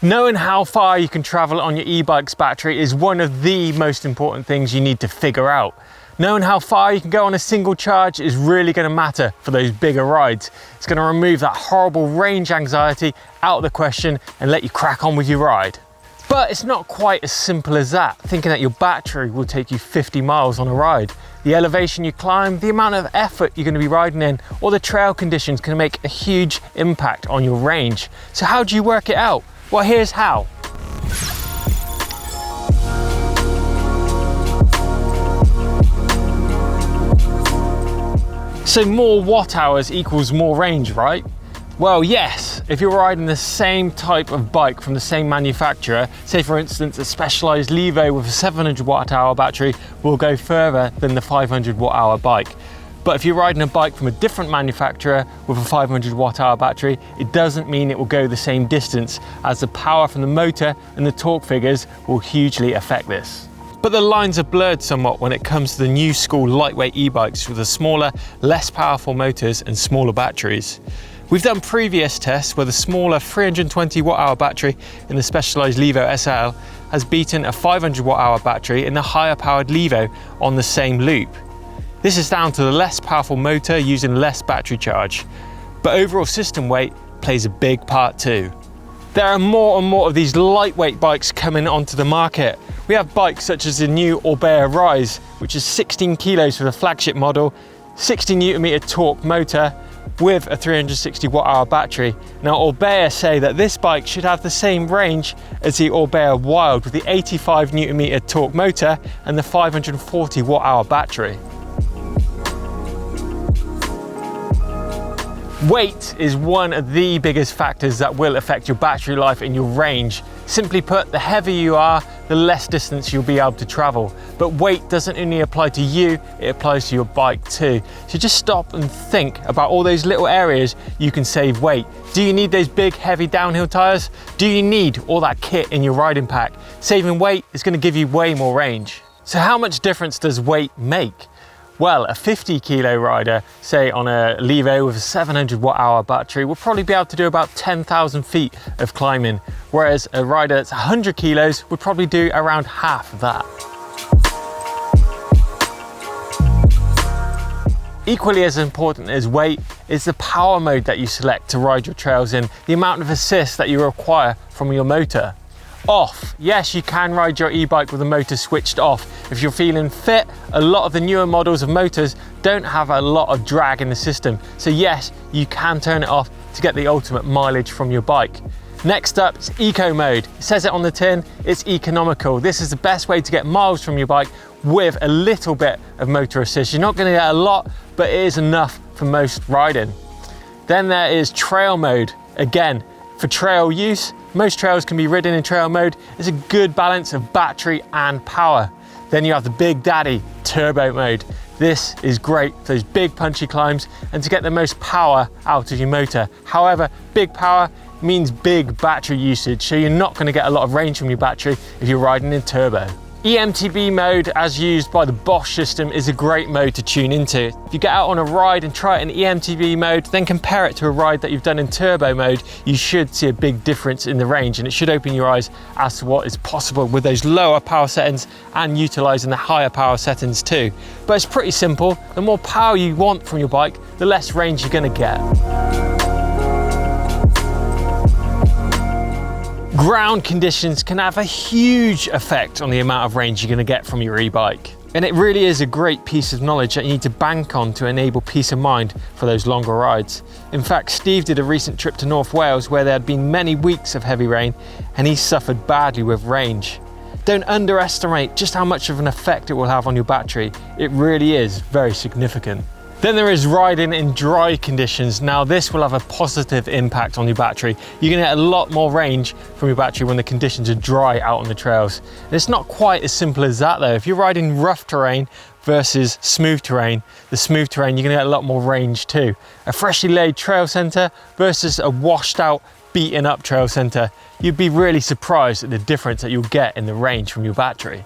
Knowing how far you can travel on your e-bike's battery is one of the most important things you need to figure out. Knowing how far you can go on a single charge is really going to matter for those bigger rides. It's going to remove that horrible range anxiety out of the question and let you crack on with your ride. But it's not quite as simple as that, thinking that your battery will take you 50 miles on a ride. The elevation you climb, the amount of effort you're going to be riding in, or the trail conditions can make a huge impact on your range. So how do you work it out? Well, here's how. So more watt hours equals more range, right? Well, yes, if you're riding the same type of bike from the same manufacturer, say for instance a Specialized Levo with a 700 watt hour battery will go further than the 500 watt hour bike. But if you're riding a bike from a different manufacturer with a 500 watt hour battery, it doesn't mean it will go the same distance, as the power from the motor and the torque figures will hugely affect this. But the lines are blurred somewhat when it comes to the new school lightweight e-bikes with the smaller, less powerful motors and smaller batteries. We've done previous tests where the smaller 320 watt hour battery in the Specialized Levo SL has beaten a 500 watt hour battery in the higher powered Levo on the same loop. This is down to the less powerful motor using less battery charge, but overall system weight plays a big part too. There are more and more of these lightweight bikes coming onto the market. We have bikes such as the new Jobii Rise, which is 16 kilos for the flagship model, 60 Newton meter torque motor with a 360 watt hour battery. Now Jobii say that this bike should have the same range as the Jobii Wild with the 85 Newton meter torque motor and the 540 watt hour battery. Weight is one of the biggest factors that will affect your battery life and your range. Simply put, the heavier you are, the less distance you'll be able to travel. But weight doesn't only apply to you, it applies to your bike too. So just stop and think about all those little areas you can save weight. Do you need those big heavy downhill tires? Do you need all that kit in your riding pack? Saving weight is going to give you way more range. So how much difference does weight make? Well, a 50 kilo rider, say on a Levo with a 700 watt hour battery, will probably be able to do about 10,000 feet of climbing, whereas a rider that's 100 kilos would probably do around half of that. Equally as important as weight is the power mode that you select to ride your trails in, the amount of assist that you require from your motor. Off. Yes, you can ride your e-bike with the motor switched off. If you're feeling fit, a lot of the newer models of motors don't have a lot of drag in the system. So yes, you can turn it off to get the ultimate mileage from your bike. Next up is eco mode. It says it on the tin, it's economical. This is the best way to get miles from your bike with a little bit of motor assist. You're not going to get a lot, but it is enough for most riding. Then there is trail mode. Again, for trail use, most trails can be ridden in trail mode. It's a good balance of battery and power. Then you have the big daddy, turbo mode. This is great for those big punchy climbs and to get the most power out of your motor. However, big power means big battery usage, so you're not going to get a lot of range from your battery if you're riding in turbo. eMTB mode, as used by the Bosch system, is a great mode to tune into. If you get out on a ride and try it in eMTB mode, then compare it to a ride that you've done in turbo mode, you should see a big difference in the range, and it should open your eyes as to what is possible with those lower power settings and utilizing the higher power settings too. But it's pretty simple. The more power you want from your bike, the less range you're going to get. Ground conditions can have a huge effect on the amount of range you're going to get from your e-bike. And it really is a great piece of knowledge that you need to bank on to enable peace of mind for those longer rides. In fact, Steve did a recent trip to North Wales where there had been many weeks of heavy rain and he suffered badly with range. Don't underestimate just how much of an effect it will have on your battery. It really is very significant. Then there is riding in dry conditions. Now this will have a positive impact on your battery. You're gonna get a lot more range from your battery when the conditions are dry out on the trails. And it's not quite as simple as that though. If you're riding rough terrain versus smooth terrain, the smooth terrain, you're gonna get a lot more range too. A freshly laid trail center versus a washed out, beaten up trail center, you'd be really surprised at the difference that you'll get in the range from your battery.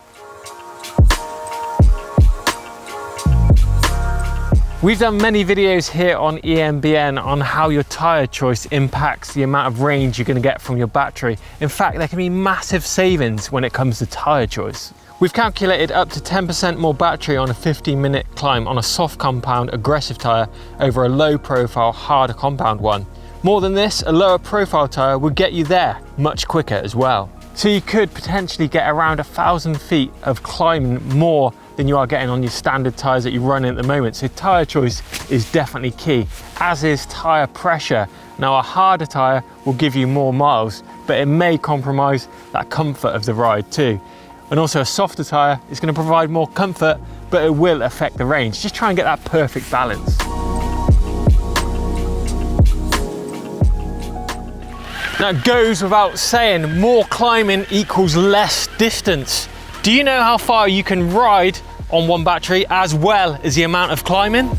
We've done many videos here on EMBN on how your tyre choice impacts the amount of range you're going to get from your battery. In fact, there can be massive savings when it comes to tyre choice. We've calculated up to 10% more battery on a 15-minute climb on a soft compound aggressive tyre over a low profile harder compound one. More than this, a lower profile tyre would get you there much quicker as well. So you could potentially get around 1,000 feet of climbing more than you are getting on your standard tyres that you're running at the moment. So tyre choice is definitely key, as is tyre pressure. Now a harder tyre will give you more miles, but it may compromise that comfort of the ride too. And also a softer tyre is going to provide more comfort, but it will affect the range. Just try and get that perfect balance. Now it goes without saying, more climbing equals less distance. Do you know how far you can ride on one battery as well as the amount of climbing?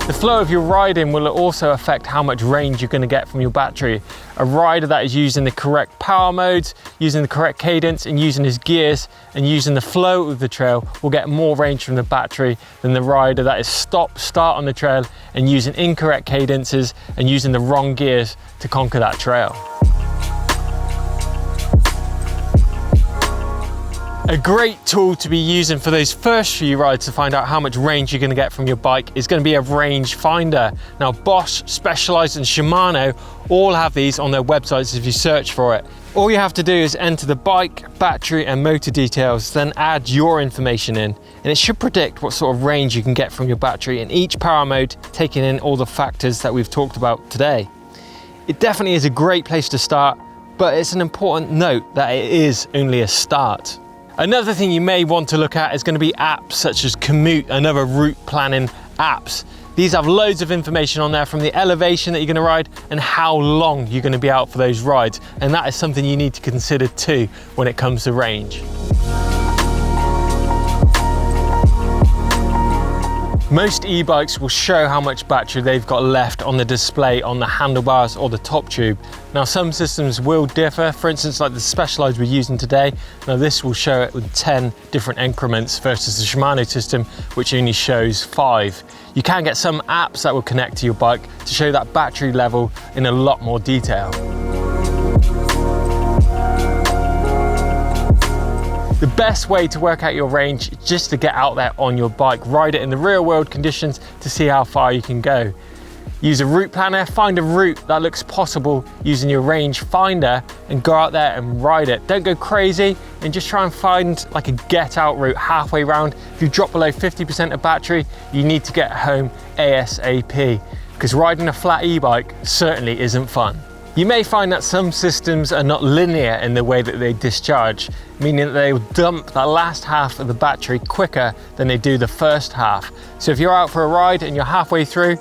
The flow of your riding will also affect how much range you're going to get from your battery. A rider that is using the correct power modes, using the correct cadence and using his gears and using the flow of the trail will get more range from the battery than the rider that is stop-start on the trail and using incorrect cadences and using the wrong gears to conquer that trail. A great tool to be using for those first few rides to find out how much range you're going to get from your bike is going to be a range finder. Now Bosch, Specialized and Shimano all have these on their websites if you search for it. All you have to do is enter the bike, battery and motor details, then add your information in, and it should predict what sort of range you can get from your battery in each power mode, taking in all the factors that we've talked about today. It definitely is a great place to start, but it's an important note that it is only a start. Another thing you may want to look at is going to be apps such as Komoot and other route planning apps. These have loads of information on there from the elevation that you're going to ride and how long you're going to be out for those rides. And that is something you need to consider too when it comes to range. Most e-bikes will show how much battery they've got left on the display on the handlebars or the top tube. Now some systems will differ, for instance like the Specialized we're using today. Now this will show it with 10 different increments versus the Shimano system which only shows 5. You can get some apps that will connect to your bike to show that battery level in a lot more detail. The best way to work out your range is just to get out there on your bike, ride it in the real world conditions to see how far you can go. Use a route planner, find a route that looks possible using your range finder and go out there and ride it. Don't go crazy and just try and find like a get out route halfway round. If you drop below 50% of battery, you need to get home ASAP because riding a flat e-bike certainly isn't fun. You may find that some systems are not linear in the way that they discharge, meaning that they will dump that last half of the battery quicker than they do the first half. So if you're out for a ride and you're halfway through,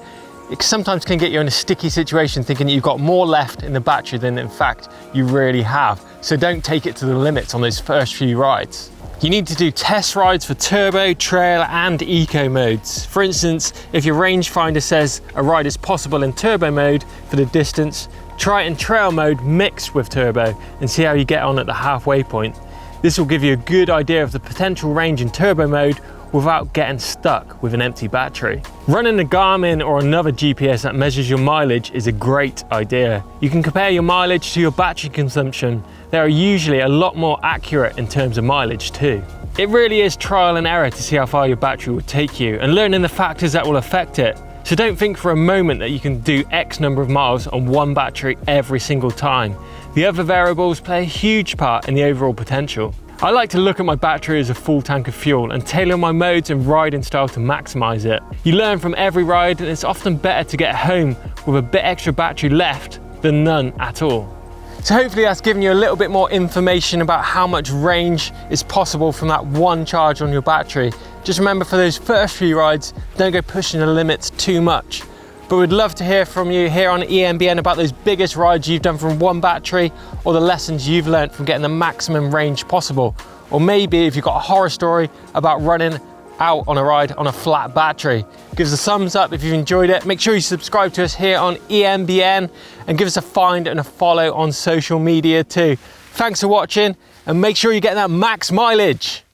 it sometimes can get you in a sticky situation thinking that you've got more left in the battery than in fact you really have. So don't take it to the limits on those first few rides. You need to do test rides for turbo, trail and eco modes. For instance, if your rangefinder says a ride is possible in turbo mode for the distance, try it in trail mode mixed with turbo and see how you get on at the halfway point. This will give you a good idea of the potential range in turbo mode without getting stuck with an empty battery. Running a Garmin or another GPS that measures your mileage is a great idea. You can compare your mileage to your battery consumption. They are usually a lot more accurate in terms of mileage too. It really is trial and error to see how far your battery will take you and learning the factors that will affect it. So don't think for a moment that you can do X number of miles on one battery every single time. The other variables play a huge part in the overall potential. I like to look at my battery as a full tank of fuel and tailor my modes and riding style to maximize it. You learn from every ride and it's often better to get home with a bit extra battery left than none at all. So hopefully that's given you a little bit more information about how much range is possible from that one charge on your battery. Just remember for those first few rides, don't go pushing the limits too much. But we'd love to hear from you here on EMBN about those biggest rides you've done from one battery or the lessons you've learned from getting the maximum range possible. Or maybe if you've got a horror story about running out on a ride on a flat battery. Give us a thumbs up if you've enjoyed it. Make sure you subscribe to us here on EMBN and give us a find and a follow on social media too. Thanks for watching and make sure you get that max mileage.